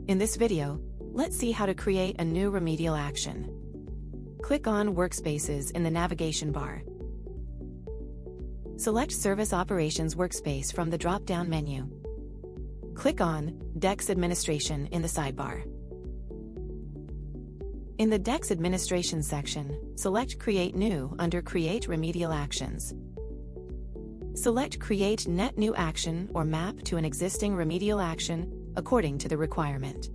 In this video, let's see how to create a new remedial action. Click on Workspaces in the navigation bar. Select Service Operations Workspace from the drop-down menu. Click on DEX Administration in the sidebar. In the DEX Administration section, select Create New under Create Remedial Actions. Select Create Net New Action or map to an existing remedial action according to the requirement.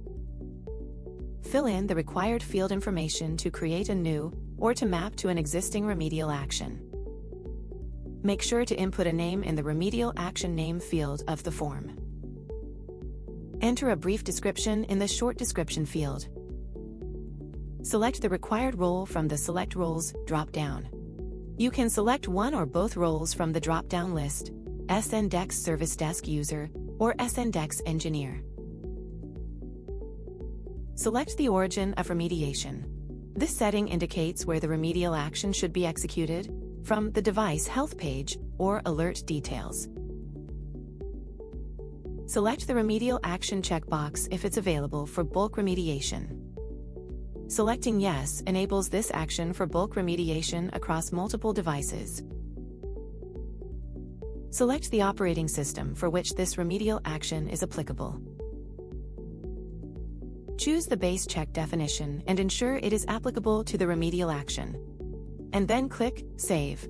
Fill in the required field information to create a new or to map to an existing remedial action. Make sure to input a name in the remedial action name field of the form. Enter a brief description in the short description field. Select the required role from the Select Roles drop-down. You can select one or both roles from the drop-down list, SNDEX Service Desk User or SNDEX Engineer. Select the origin of remediation. This setting indicates where the remedial action should be executed, from the device health page or alert details. Select the remedial action checkbox if it's available for bulk remediation. Selecting Yes enables this action for bulk remediation across multiple devices. Select the operating system for which this remedial action is applicable. Choose the base check definition and ensure it is applicable to the remedial action. And then click Save.